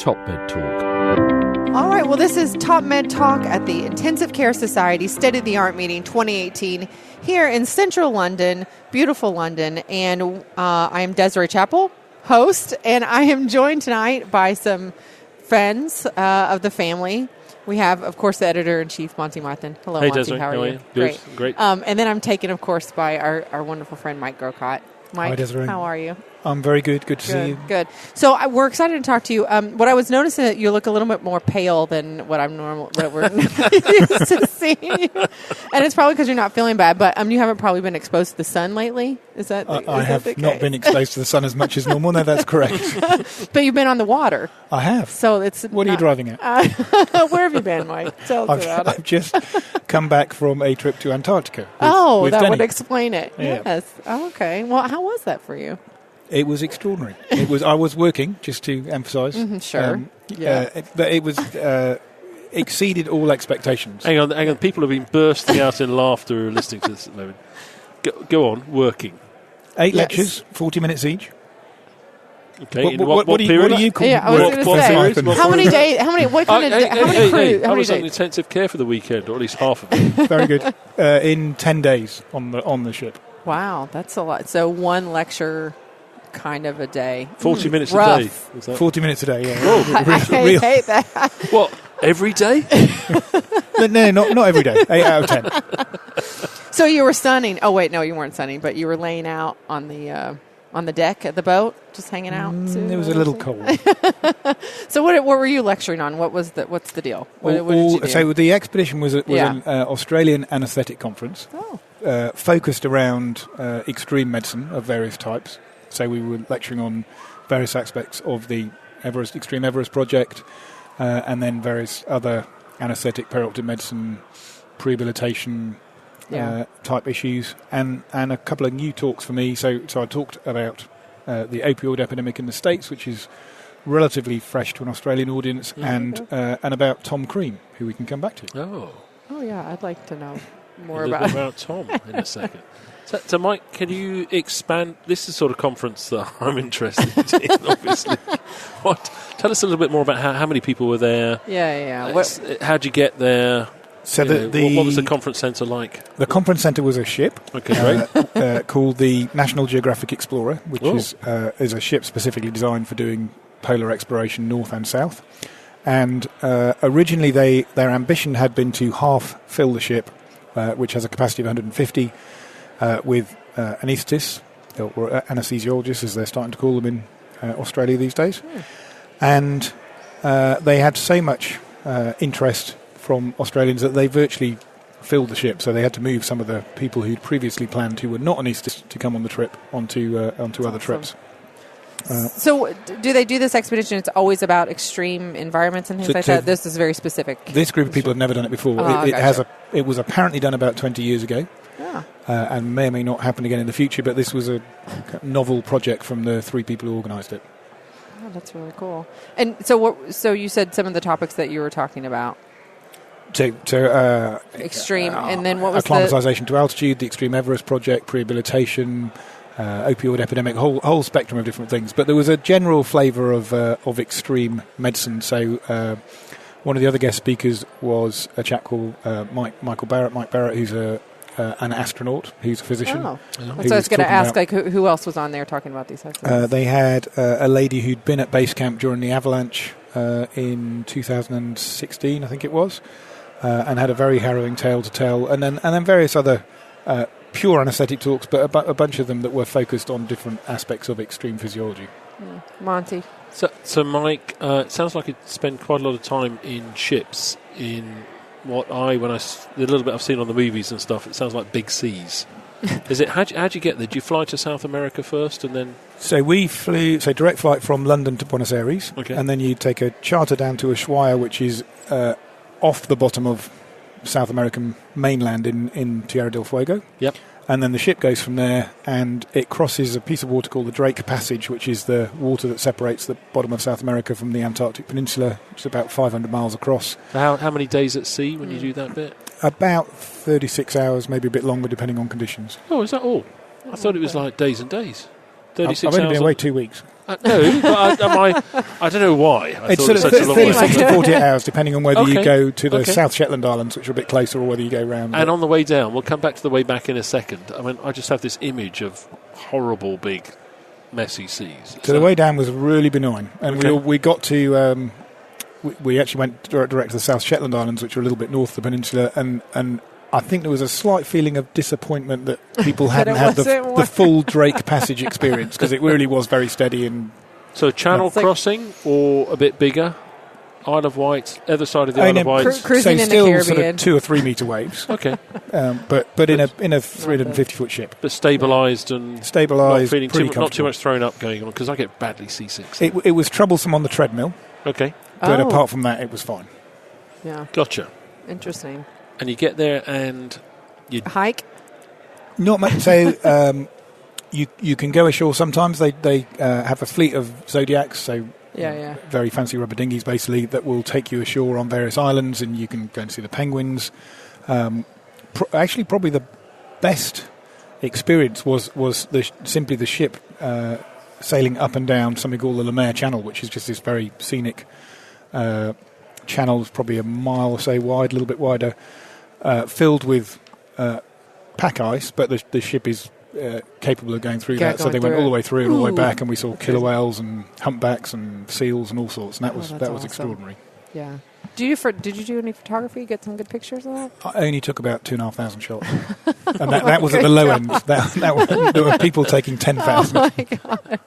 Top Med Talk. All right, well, this is Top Med Talk at the Intensive Care Society State of the Art meeting 2018 here in central London, beautiful London. And I am Desiree Chappell, host, and I am joined tonight by some friends of the family. We have, of course, the editor-in-chief, Monty Mythen. Hello, hey, Monty. Desiree. How are you? Great. And then I'm taken, of course, by our wonderful friend, Mike Grocott. Mike, hi, Desiree. How are you? I'm very good. Good to see you. Good. So we're excited to talk to you. What I was noticing that you look a little bit more pale than what we're used to seeing you, and it's probably because you're not feeling bad. But you haven't probably been exposed to the sun lately. Is that? I have not been exposed to the sun as much as normal. No, that's correct. But you've been on the water. I have. So it's. What are you driving at? Where have you been, Mike? Tell us about it. I've just come back from a trip to Antarctica. With that Denny. would explain it. Yeah. Yes. Oh, okay. Well, how was that for you? It was extraordinary. I was working, just to emphasise. Sure. But it was exceeded all expectations. Hang on. People have been bursting out in laughter listening to this at the moment. Go on, working. 8 lectures, 40 minutes each. Okay. What do you call I was going to say, how many days? How many crews? I was on intensive care for the weekend, or at least half of it. Very good. In 10 days on the ship. Wow, that's a lot. So one lecture kind of a day. 40 minutes rough. a day. Was that? 40 minutes a day, yeah. I hate that. What, every day? No, not every day. 8 out of 10. So you were sunning. Oh, wait, no, you weren't sunning, but you were laying out on the deck of the boat, just hanging out. It was a little cold. So what were you lecturing on? What's the deal? What did you do? So the expedition was an Australian anaesthetic conference. Focused around extreme medicine of various types. So we were lecturing on various aspects of the Extreme Everest project, and then various other anaesthetic, perioperative medicine, rehabilitation type issues, and a couple of new talks for me. So I talked about the opioid epidemic in the States, which is relatively fresh to an Australian audience, and about Tom Cream, who we can come back to. Oh yeah, I'd like to know more about Tom in a second. So, Mike, can you expand? This is the sort of conference that I'm interested in, obviously. Tell us a little bit more about how many people were there. Yeah. How'd you get there? So what was the conference centre like? The conference centre was a ship called the National Geographic Explorer, which is a ship specifically designed for doing polar exploration north and south. And originally their ambition had been to half fill the ship, which has a capacity of 150, with anaesthetists, or anesthesiologists, as they're starting to call them in Australia these days. And they had so much interest from Australians that they virtually filled the ship. So they had to move some of the people who'd previously planned, who were not anaesthetists, to come on the trip onto other trips. So do they do this expedition? It's always about extreme environments and things like that? This is very specific. This group of people have never done it before. It was apparently done about 20 years ago. And may or may not happen again in the future, but this was a novel project from the 3 people who organised it. Oh, that's really cool. And so you said some of the topics that you were talking about. Extreme, and then what was acclimatisation to altitude, the Extreme Everest project, rehabilitation, opioid epidemic, whole spectrum of different things. But there was a general flavour of extreme medicine. So one of the other guest speakers was a chap called Mike Barrett, who's an astronaut, who's a physician. So I was going to ask, who else was on there talking about these types of things? They had a lady who'd been at base camp during the avalanche in 2016, I think it was, and had a very harrowing tale to tell, and then various other pure anaesthetic talks, but a bunch of them that were focused on different aspects of extreme physiology. Monty. So Mike, it sounds like you spend quite a lot of time in ships in the little bit I've seen on the movies and stuff, it sounds like big seas. Is it? How'd you get there? Did you fly to South America first and then? So we flew, direct flight from London to Buenos Aires, and then you take a charter down to Ushuaia, which is off the bottom of South American mainland in Tierra del Fuego. Yep. And then the ship goes from there, and it crosses a piece of water called the Drake Passage, which is the water that separates the bottom of South America from the Antarctic Peninsula, which is about 500 miles across. How many days at sea when you do that bit? About 36 hours, maybe a bit longer, depending on conditions. Oh, is that all? I thought it was like days and days. 36 I've only hours been away 2 weeks. No, but I don't know why. It's sort of 36 to 48 hours, depending on whether you Okay. go to the Okay. South Shetland Islands, which are a bit closer, or whether you go round. And on the way down, we'll come back to the way back in a second. I mean, I just have this image of horrible, big, messy seas. So the way down was really benign, and Okay. we got to. We actually went direct to the South Shetland Islands, which are a little bit north of the peninsula, and I think there was a slight feeling of disappointment that people hadn't had the full Drake Passage experience, because it really was very steady. And So channel crossing or a bit bigger? Isle of Wight, other side of the Isle of Wight. Cruising in the still Caribbean. sort of 2 or 3 metre waves. Okay. But in a 350-foot ship. But stabilised and not Stabilised, feeling pretty not too comfortable. much thrown up going on, because I get badly seasick. It was troublesome on the treadmill, Okay, but Oh. apart from that, it was fine. Yeah, gotcha. interesting. And you get there and Hike? Not much. So you can go ashore sometimes. They have a fleet of Zodiacs, so Yeah. very fancy rubber dinghies, basically, that will take you ashore on various islands, and you can go and see the penguins. Actually, probably the best experience was simply the ship sailing up and down something called the Lemaire Channel, which is just this very scenic channel, probably a mile or so wide, a little bit wider, filled with pack ice, but the ship is capable of going through that. So they went all the way through and all the way back, and we saw killer whales and humpbacks and seals and all sorts, and that was awesome. extraordinary. Yeah. Did you do any photography? Get some good pictures of that? I only took about 2,500 shots, and that was at the low end. There were people taking 10,000. Oh my god,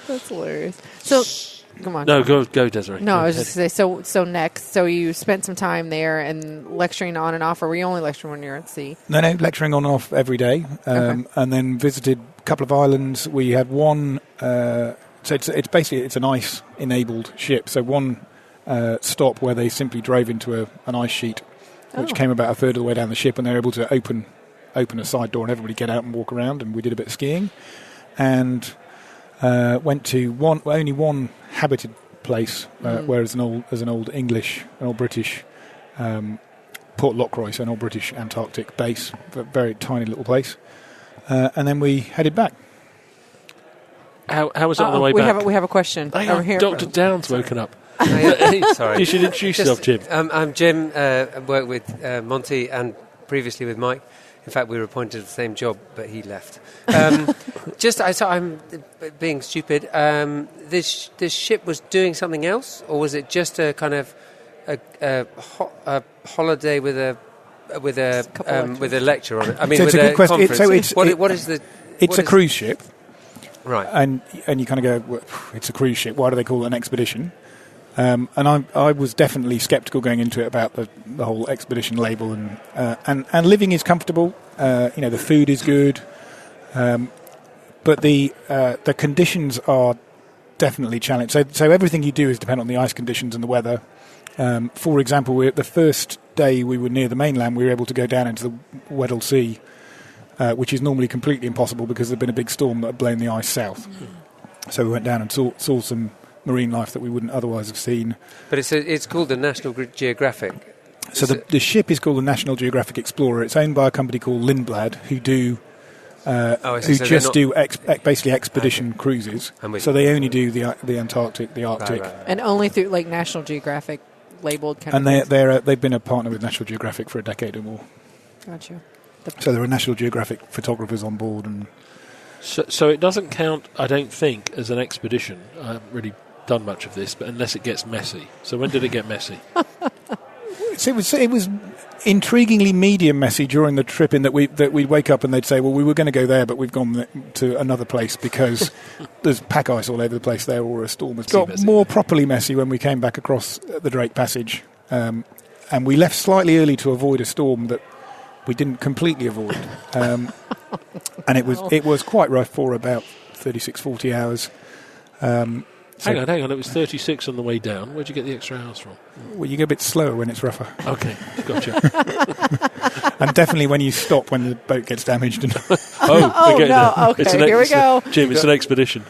that's hilarious. So, come on. no, go Desiree. No, Go I was ahead. just going to say, so next, so you spent some time there and lecturing on and off, or were you only lecturing when you're at sea? No, lecturing on and off every day, Okay. and then visited a couple of islands. We had one, so it's basically it's an ice-enabled ship. So one stop where they simply drove into an ice sheet, which came about a third of the way down the ship, and they were able to open a side door and everybody get out and walk around. And we did a bit of skiing, and went to only one habited place, whereas an old British Port Lockroy, so an old British Antarctic base, a very tiny little place, and then we headed back. How was it on the way back? We have a question over here. Dr. Down's woken up. Sorry. You should introduce yourself, Jim. I'm Jim. I work with Monty and previously with Mike. In fact, we were appointed to the same job, but he left. I'm being stupid. This ship was doing something else, or was it just a kind of a holiday with a lecture on it? I mean, So with it's a a good question. conference. So What is the? It's a cruise ship, Right. and you kind of go, well, it's a cruise ship. Why do they call it an expedition? And I was definitely sceptical going into it about the whole expedition label, and living is comfortable. The food is good, but the conditions are definitely challenging. So everything you do is dependent on the ice conditions and the weather. For example, the first day we were near the mainland, we were able to go down into the Weddell Sea, which is normally completely impossible because there'd been a big storm that had blown the ice south. So we went down and saw some marine life that we wouldn't otherwise have seen. But it's called the National Geographic. So the ship is called the National Geographic Explorer. It's owned by a company called Lindblad, who do basically expedition cruises. So they only do the Antarctic, the Arctic, Right. And only through like National Geographic labeled kind and of things. they've been a partner with National Geographic for a decade or more. Gotcha. So there are National Geographic photographers on board, and So it doesn't count, I don't think, as an expedition. I haven't really done much of this, but unless it gets messy. So when did it get messy? it was intriguingly medium messy during the trip, in that we'd wake up and they'd say, well, we were going to go there, but we've gone to another place because there's pack ice all over the place there, or a storm. It got more properly messy when we came back across the Drake Passage, and we left slightly early to avoid a storm that we didn't completely avoid, and it was quite rough for about 36, 40 hours. Hang on, it was 36 on the way down. Where'd you get the extra hours from? Well, you go a bit slower when it's rougher. Okay, gotcha. And definitely when you stop when the boat gets damaged. And Oh, no, okay, here we go. Jim, it's an expedition.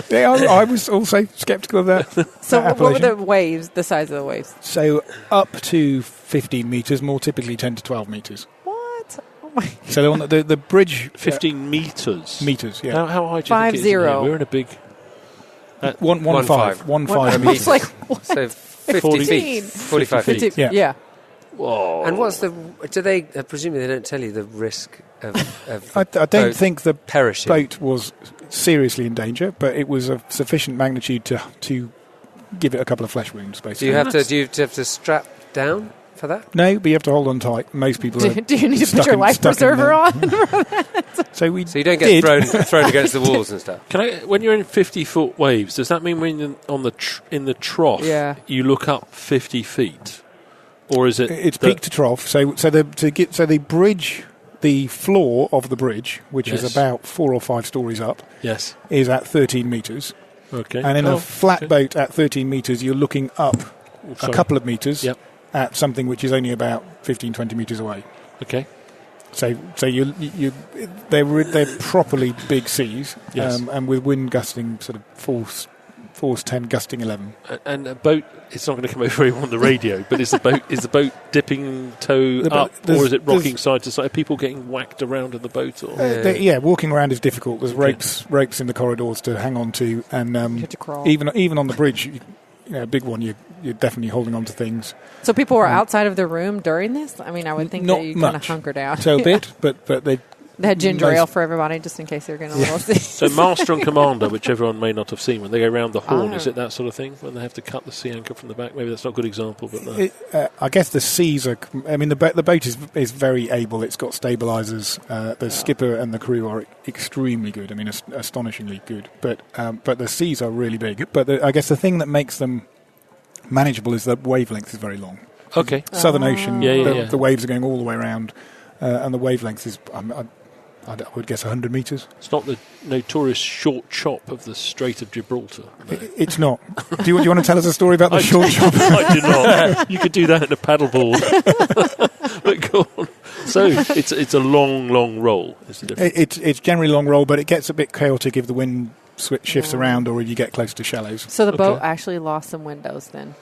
yeah, I was also sceptical of that. So that what were the appellation. waves, the size of the waves? So up to 15 metres, more typically 10 to 12 metres. What? Oh So on the bridge... 15 metres. Meters, yeah. How high do you think it is? 50. We're in a big... 1.5 meters. It's like So 50 feet. 45 feet. 50, Yeah. yeah. Whoa. And what's the... Do they... presumably they don't tell you the risk of I don't think the perishing. boat was seriously in danger, but it was of sufficient magnitude to give it a couple of flesh wounds, basically. Do you have to strap down for that? No, but you have to hold on tight. Most people Do you need to put your life preserver on? So you don't get thrown against the walls and stuff. When you're in 50-foot waves, does that mean when you're on in the trough, you look up 50 feet? Or is it... It's peak to trough. So the bridge... The floor of the bridge, which is about 4 or 5 stories up, is at 13 metres. Okay. And in a flat boat at 13 metres, you're looking up a couple of metres at something which is only about 15, 20 metres away. Okay. So they're properly big seas, and with wind gusting sort of force 10, gusting 11. And a boat, it's not going to come over very well on the radio, but is the boat dipping toe up, or is it rocking side to side? Are people getting whacked around in the boat? Or? Walking around is difficult. There's ropes in the corridors to hang on to, and you have to crawl. Even on the bridge, a big one, you're definitely holding on to things. So people were outside of their room during this? I mean, I would think not that you much. kind of hunker down. So a bit, but they had ginger ale for everybody, just in case they were getting a little sick. So master and commander, which everyone may not have seen, when they go around the horn, is it that sort of thing? When they have to cut the sea anchor from the back? Maybe that's not a good example, but I guess the seas are... I mean, the boat is very able. It's got stabilisers. The skipper and the crew are extremely good. I mean, astonishingly good. But the seas are really big. But I guess the thing that makes them manageable is the wavelength is very long. Okay. Southern Ocean, the the waves are going all the way around, and the wavelength is... I would guess 100 metres. It's not the notorious short chop of the Strait of Gibraltar. No. It's not. Do you want to tell us a story about the short chop? I do not. You could do that in a paddleboard. But go on. So it's a long roll. It's generally long roll, but it gets a bit chaotic if the wind shifts around or if you get close to shallows. So the boat actually lost some windows then.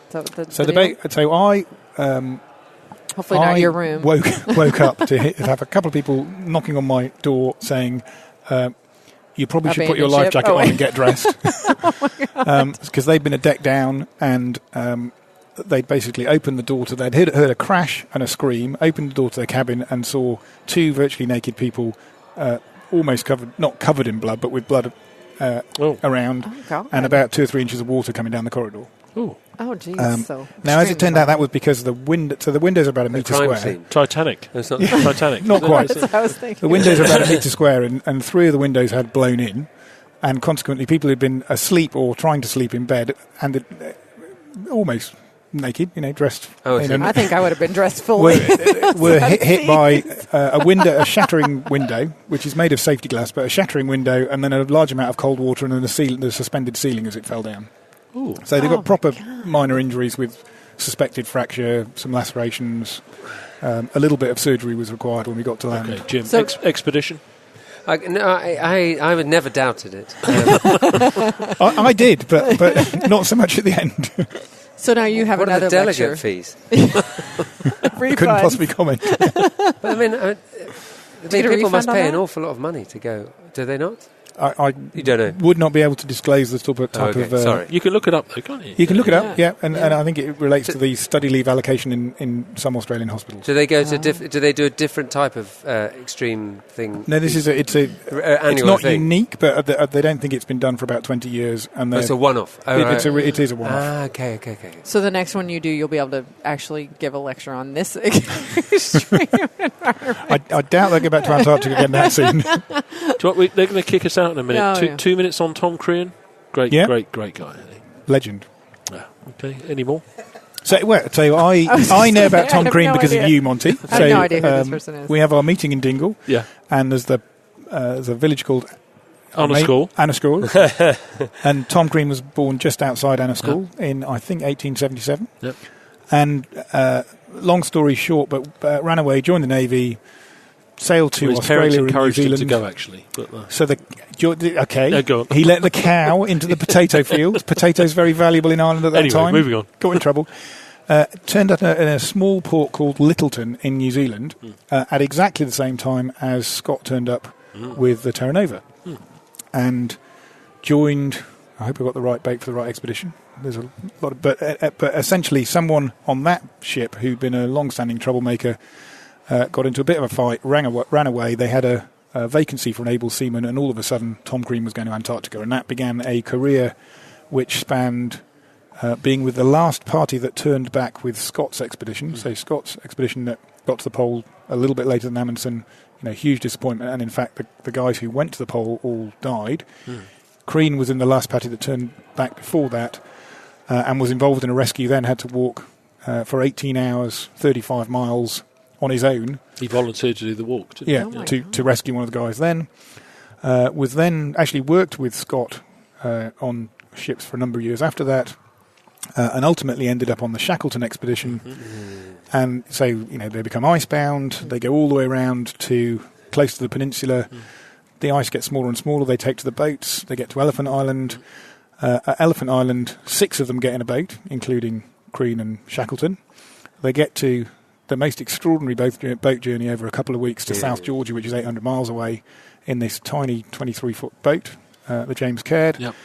Hopefully not your room. Woke up to have a couple of people knocking on my door saying, you probably should put your life jacket on and get dressed. Because they'd been a deck down and they'd basically opened the door to... They'd heard a crash and a scream, opened the door to their cabin and saw 2 virtually naked people almost covered, not covered in blood, but with blood around and about 2 or 3 inches of water coming down the corridor. Ooh. Oh, jeez. Now, as it turned out, that was because the wind. So the windows are about a metre square. Scene. Titanic. It's not Titanic. Not quite. That's what I was thinking. The windows are about a metre square, and 3 of the windows had blown in, and consequently, people had been asleep or trying to sleep in bed, and almost naked, dressed. I think I would have been dressed fully. Were hit by a shattering window, which is made of safety glass, but a shattering window, and then a large amount of cold water, and then the suspended ceiling as it fell down. Ooh. So they've got proper minor injuries with suspected fracture, some lacerations. A little bit of surgery was required when we got to land. Okay, Jim, so expedition? I would never doubted it. I did, but not so much at the end. So now you have what another are the delegate lecture. fees? Couldn't possibly comment. But I mean, people must pay an awful lot of money to go, do they not? You don't know. Would not be able to disclose the type of... Sorry. You can look it up, though, can't you? You can look it up, and I think it relates to the study leave allocation in some Australian hospitals. Do they go to do they do a different type of extreme thing? No, it's not unique, but they don't think it's been done for about 20 years. And it's a one-off. It is a one-off. Okay. So the next one you do, you'll be able to actually give a lecture on this extreme environment. I doubt they'll get back to Antarctica again that soon. They're going to kick us out in a minute. No, 2 minutes on Tom Crean. Great guy. Legend. Okay, any more? So I know about Tom Crean because of you, Monty. I have no idea who this person is. We have our meeting in Dingle. Yeah. And there's a village called Anaesthesia. And Tom Crean was born just outside Anaesthesia in, I think, 1877. Yep. And long story short, but ran away, joined the Navy, sailed to Australia and New Zealand. Him to go, actually. But, go on. He let the cow into the potato fields. Potatoes very valuable in Ireland at that time. Moving on. Got in trouble. Turned up in a small port called Littleton in New Zealand at exactly the same time as Scott turned up with the Terra Nova. And joined, I hope I got the right bait for the right expedition. There's a lot of, but essentially someone on that ship who'd been a long-standing troublemaker got into a bit of a fight, ran away. They had a vacancy for an able seaman, and all of a sudden Tom Crean was going to Antarctica, and that began a career which spanned being with the last party that turned back with Scott's expedition. So Scott's expedition that got to the pole a little bit later than Amundsen, huge disappointment, and in fact the guys who went to the pole all died. Crean was in the last party that turned back before that, and was involved in a rescue, then had to walk for 18 hours, 35 miles on his own. He volunteered to do the walk, didn't he? To rescue one of the guys then. Was then actually worked with Scott on ships for a number of years after that, and ultimately ended up on the Shackleton expedition. And so, they become icebound, they go all the way around to close to the peninsula. The ice gets smaller and smaller, they take to the boats, they get to Elephant Island. At Elephant Island, 6 of them get in a boat, including Crean and Shackleton. They get to the most extraordinary boat journey over a couple of weeks to South Georgia, which is 800 miles away, in this tiny 23-foot boat, the James Caird. Yep.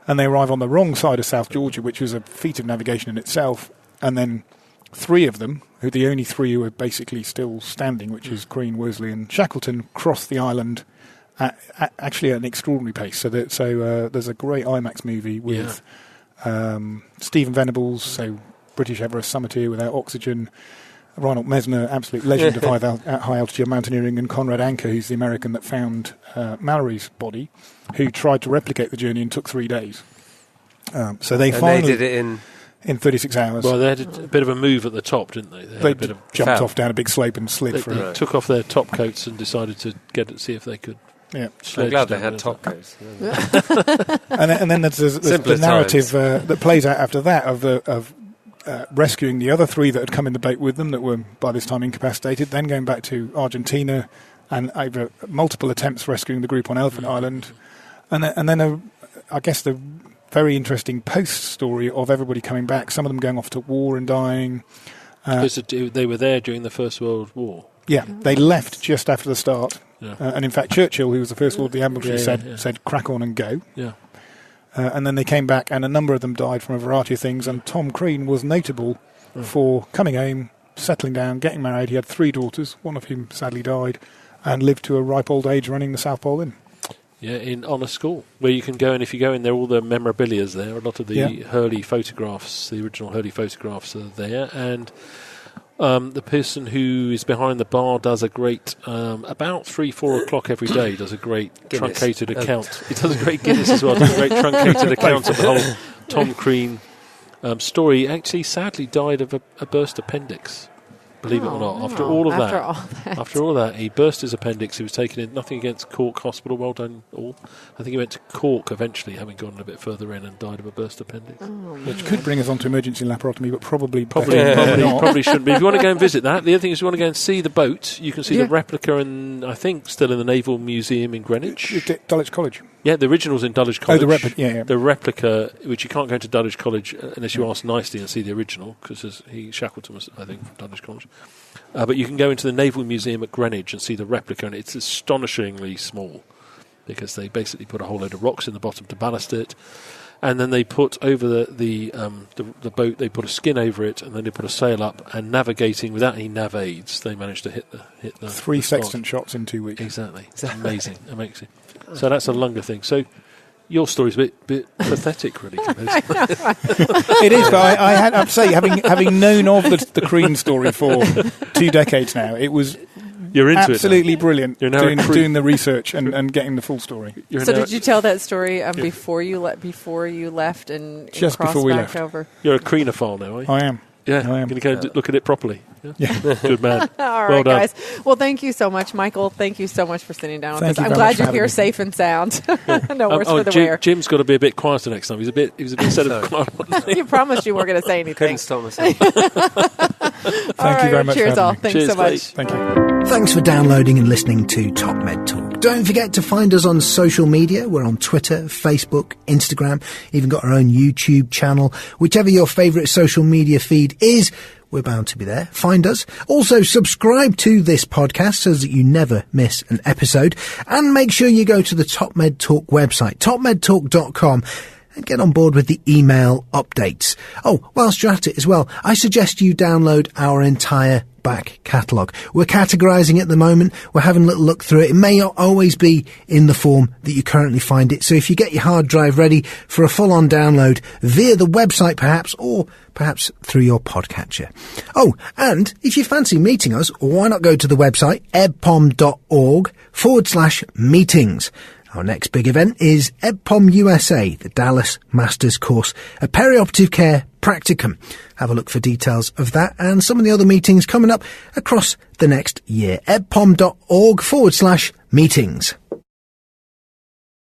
And they arrive on the wrong side of South Georgia, which was a feat of navigation in itself. And then 3 of them, who the only 3 who are basically still standing, which is Crean, Worsley and Shackleton, cross the island actually at an extraordinary pace. So there's a great IMAX movie with Stephen Venables, so British Everest summiteer without oxygen, Reinhold Messner, absolute legend of high altitude mountaineering, and Conrad Anker, who's the American that found Mallory's body, who tried to replicate the journey and took 3 days. So they finally did it in 36 hours. Well, they had a bit of a move at the top, didn't they? They jumped off down a big slope and slid for They took off their top coats and decided to see if they could. Yeah, I'm glad they had top coats. and then there's the narrative that plays out after that of rescuing the other 3 that had come in the boat with them that were by this time incapacitated, then going back to Argentina, and over multiple attempts rescuing the group on Elephant Island, and then I guess the very interesting post story of everybody coming back, some of them going off to war and dying. Because they were there during the First World War. Yeah, they left just after the start. Yeah. And in fact, Churchill, who was the First Lord of the Admiralty, said, crack on and go. Yeah. And then they came back, and a number of them died from a variety of things, and Tom Crean was notable for coming home, settling down, getting married. He had 3 daughters, one of whom sadly died, and lived to a ripe old age running the South Pole Inn. Yeah, on a school, where you can go, and if you go in there, all the memorabilia's there. A lot of the Hurley photographs, the original Hurley photographs are there, and the person who is behind the bar does a great, about 3-4 o'clock every day, does a great Guinness. Truncated account. He does a great Guinness as well, does a great truncated account of the whole Tom Crean story. He actually sadly died of a burst appendix, believe it or not. After all of that, he burst his appendix. He was taken in, nothing against Cork Hospital, well done all. I think he went to Cork eventually, having gone a bit further in, and died of a burst appendix. Which could bring us on to emergency laparotomy, but probably shouldn't be. If you want to go and visit that, the other thing is, if you want to go and see the boat, you can see the replica, in, I think, still in the Naval Museum in Greenwich. Dulwich College. Yeah, the original's in Dulwich College. Oh, the replica, The replica, which you can't go to Dulwich College unless you ask nicely and see the original, because Shackleton was, I think, from Dulwich College. But you can go into the Naval Museum at Greenwich and see the replica, and it's astonishingly small, because they basically put a whole load of rocks in the bottom to ballast it, and then they put over the boat, they put a skin over it, and then they put a sail up, and navigating without any nav aids, they managed to hit the 3 sextant shots in 2 weeks. Exactly. Amazing. So that's a longer thing. So your story's a bit pathetic, really. It is, but I have to say, having known of the Crean story for 2 decades now, it was absolutely brilliant doing the research and getting the full story. So did you tell that story before you left and just crossed before we back left over? You're a Creanophile now, are you? I am. Yeah, going to go look at it properly. Yeah. Good man. All right, guys. Well, thank you so much, Michael. Thank you so much for sitting down with us. I'm glad you're here safe and sound. No worse for the wear. Jim's got to be a bit quieter next time. He was a bit set of. You promised you weren't going to say anything. Couldn't stop myself. Thank you very much. Cheers, all. Thanks so much. Thank you. Thanks for downloading and listening to Top Med Talk. Don't forget to find us on social media. We're on Twitter, Facebook, Instagram, even got our own YouTube channel. Whichever your favourite social media feed is, we're bound to be there. Find us. Also, subscribe to this podcast so that you never miss an episode. And make sure you go to the Top Med Talk website, topmedtalk.com, and get on board with the email updates. Oh, whilst you're at it as well, I suggest you download our entire back catalogue. We're categorising at the moment. We're having a little look through it. It may not always be in the form that you currently find it. So if you get your hard drive ready for a full-on download via the website perhaps, or perhaps through your podcatcher. Oh, and if you fancy meeting us, why not go to the website ebpom.org/meetings. Our next big event is EBPOM USA, the Dallas Masters Course, a perioperative care practicum. Have a look for details of that and some of the other meetings coming up across the next year. ebpom.org/meetings.